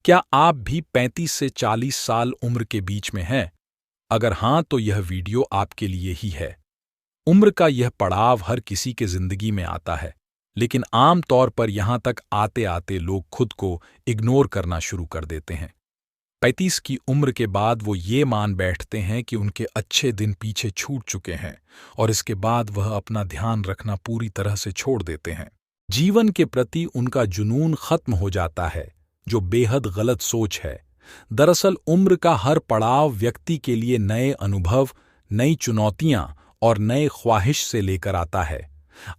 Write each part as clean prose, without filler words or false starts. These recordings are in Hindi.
क्या आप भी 35 से 40 साल उम्र के बीच में हैं? अगर हाँ, तो यह वीडियो आपके लिए ही है। उम्र का यह पड़ाव हर किसी के जिंदगी में आता है, लेकिन आम तौर पर यहां तक आते आते लोग खुद को इग्नोर करना शुरू कर देते हैं। 35 की उम्र के बाद वो ये मान बैठते हैं कि उनके अच्छे दिन पीछे छूट चुके हैं और इसके बाद वह अपना ध्यान रखना पूरी तरह से छोड़ देते हैं। जीवन के प्रति उनका जुनून खत्म हो जाता है, जो बेहद गलत सोच है। दरअसल उम्र का हर पड़ाव व्यक्ति के लिए नए अनुभव, नई चुनौतियां और नए ख्वाहिश से लेकर आता है।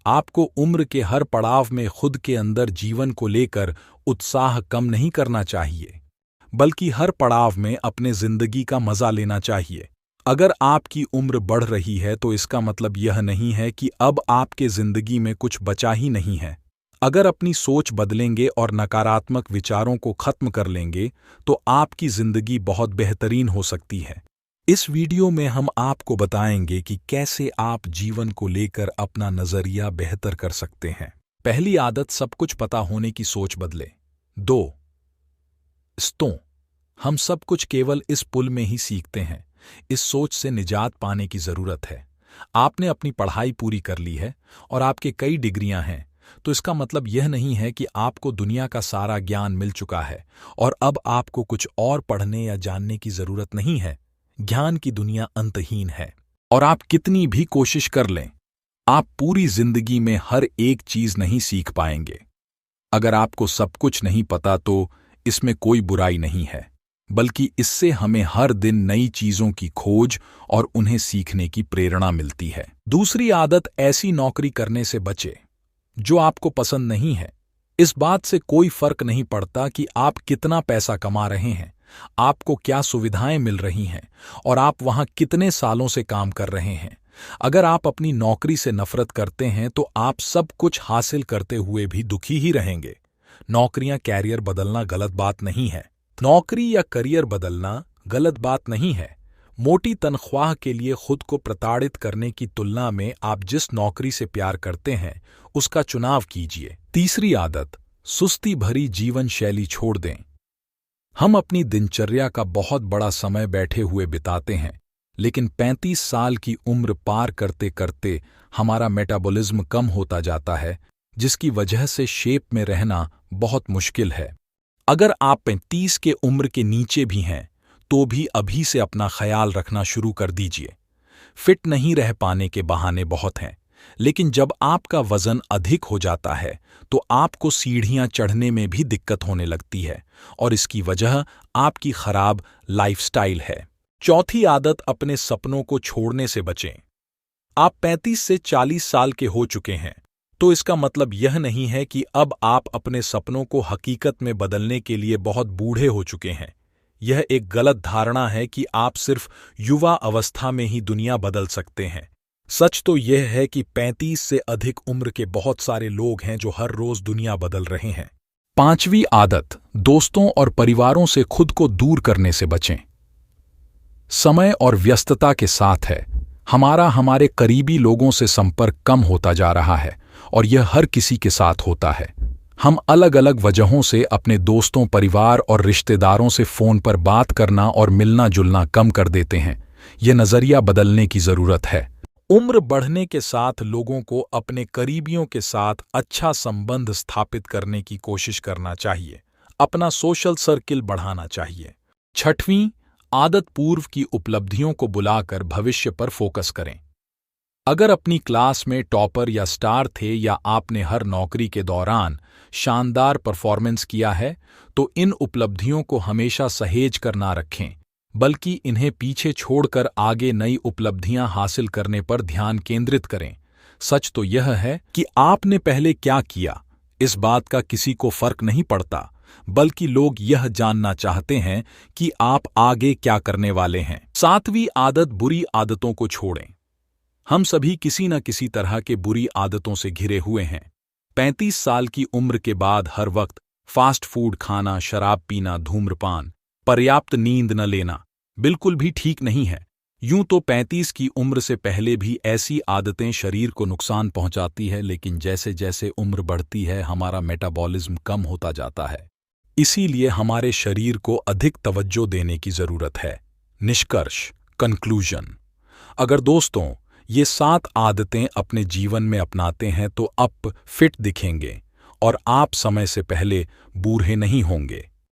आपको उम्र के हर पड़ाव में खुद के अंदर जीवन को लेकर उत्साह कम नहीं करना चाहिए, बल्कि हर पड़ाव में अपने जिंदगी का मजा लेना चाहिए। अगर आपकी उम्र बढ़ रही है तो इसका मतलब यह नहीं है कि अब आपके जिंदगी में कुछ बचा ही नहीं है। अगर अपनी सोच बदलेंगे और नकारात्मक विचारों को खत्म कर लेंगे तो आपकी जिंदगी बहुत बेहतरीन हो सकती है। इस वीडियो में हम आपको बताएंगे कि कैसे आप जीवन को लेकर अपना नजरिया बेहतर कर सकते हैं। पहली आदत, सब कुछ पता होने की सोच बदले। 2 स्तों हम सब कुछ केवल इस पुल में ही सीखते हैं। इस सोच से निजात पाने की जरूरत है। आपने अपनी पढ़ाई पूरी कर ली है और आपके कई डिग्रियां हैं, तो इसका मतलब यह नहीं है कि आपको दुनिया का सारा ज्ञान मिल चुका है और अब आपको कुछ और पढ़ने या जानने की जरूरत नहीं है। ज्ञान की दुनिया अंतहीन है और आप कितनी भी कोशिश कर लें, आप पूरी जिंदगी में हर एक चीज नहीं सीख पाएंगे। अगर आपको सब कुछ नहीं पता तो इसमें कोई बुराई नहीं है, बल्कि इससे हमें हर दिन नई चीजों की खोज और उन्हें सीखने की प्रेरणा मिलती है। दूसरी आदत, ऐसी नौकरी करने से बचे जो आपको पसंद नहीं है। इस बात से कोई फर्क नहीं पड़ता कि आप कितना पैसा कमा रहे हैं, आपको क्या सुविधाएं मिल रही हैं और आप वहां कितने सालों से काम कर रहे हैं। अगर आप अपनी नौकरी से नफरत करते हैं तो आप सब कुछ हासिल करते हुए भी दुखी ही रहेंगे। नौकरियां, कैरियर बदलना गलत बात नहीं है। नौकरी या करियर बदलना गलत बात नहीं है। मोटी तनख्वाह के लिए खुद को प्रताड़ित करने की तुलना में आप जिस नौकरी से प्यार करते हैं उसका चुनाव कीजिए। तीसरी आदत, सुस्ती भरी जीवन शैली छोड़ दें। हम अपनी दिनचर्या का बहुत बड़ा समय बैठे हुए बिताते हैं, लेकिन 35 साल की उम्र पार करते करते हमारा मेटाबॉलिज्म कम होता जाता है, जिसकी वजह से शेप में रहना बहुत मुश्किल है। अगर आप 35 के उम्र के नीचे भी हैं तो भी अभी से अपना ख्याल रखना शुरू कर दीजिए। फिट नहीं रह पाने के बहाने बहुत हैं, लेकिन जब आपका वजन अधिक हो जाता है तो आपको सीढ़ियां चढ़ने में भी दिक्कत होने लगती है और इसकी वजह आपकी खराब लाइफस्टाइल है। चौथी आदत, अपने सपनों को छोड़ने से बचें। आप 35 से 40 साल के हो चुके हैं, तो इसका मतलब यह नहीं है कि अब आप अपने सपनों को हकीकत में बदलने के लिए बहुत बूढ़े हो चुके हैं। यह एक गलत धारणा है कि आप सिर्फ युवा अवस्था में ही दुनिया बदल सकते हैं। सच तो यह है कि 35 से अधिक उम्र के बहुत सारे लोग हैं जो हर रोज दुनिया बदल रहे हैं। पांचवी आदत, दोस्तों और परिवारों से खुद को दूर करने से बचें। समय और व्यस्तता के साथ है हमारे करीबी लोगों से संपर्क कम होता जा रहा है और यह हर किसी के साथ होता है। हम अलग अलग वजहों से अपने दोस्तों, परिवार और रिश्तेदारों से फोन पर बात करना और मिलना जुलना कम कर देते हैं। यह नजरिया बदलने की जरूरत है। उम्र बढ़ने के साथ लोगों को अपने करीबियों के साथ अच्छा संबंध स्थापित करने की कोशिश करना चाहिए, अपना सोशल सर्किल बढ़ाना चाहिए। छठवीं आदत, पूर्व की उपलब्धियों को बुलाकर भविष्य पर फोकस करें। अगर अपनी क्लास में टॉपर या स्टार थे या आपने हर नौकरी के दौरान शानदार परफॉर्मेंस किया है, तो इन उपलब्धियों को हमेशा सहेज कर ना रखें, बल्कि इन्हें पीछे छोड़कर आगे नई उपलब्धियां हासिल करने पर ध्यान केंद्रित करें। सच तो यह है कि आपने पहले क्या किया, इस बात का किसी को फर्क नहीं पड़ता, बल्कि लोग यह जानना चाहते हैं कि आप आगे क्या करने वाले हैं। सातवीं आदत, बुरी आदतों को छोड़ें। हम सभी किसी न किसी तरह के बुरी आदतों से घिरे हुए हैं। 35 साल की उम्र के बाद हर वक्त फास्ट फूड खाना, शराब पीना, धूम्रपान, पर्याप्त नींद न लेना बिल्कुल भी ठीक नहीं है। यूं तो 35 की उम्र से पहले भी ऐसी आदतें शरीर को नुकसान पहुंचाती है, लेकिन जैसे जैसे उम्र बढ़ती है हमारा मेटाबॉलिज्म कम होता जाता है। इसीलिए हमारे शरीर को अधिक तवज्जो देने की जरूरत है। निष्कर्ष, कंक्लूजन। अगर दोस्तों ये 7 आदतें अपने जीवन में अपनाते हैं तो आप फिट दिखेंगे और आप समय से पहले बूढ़े नहीं होंगे।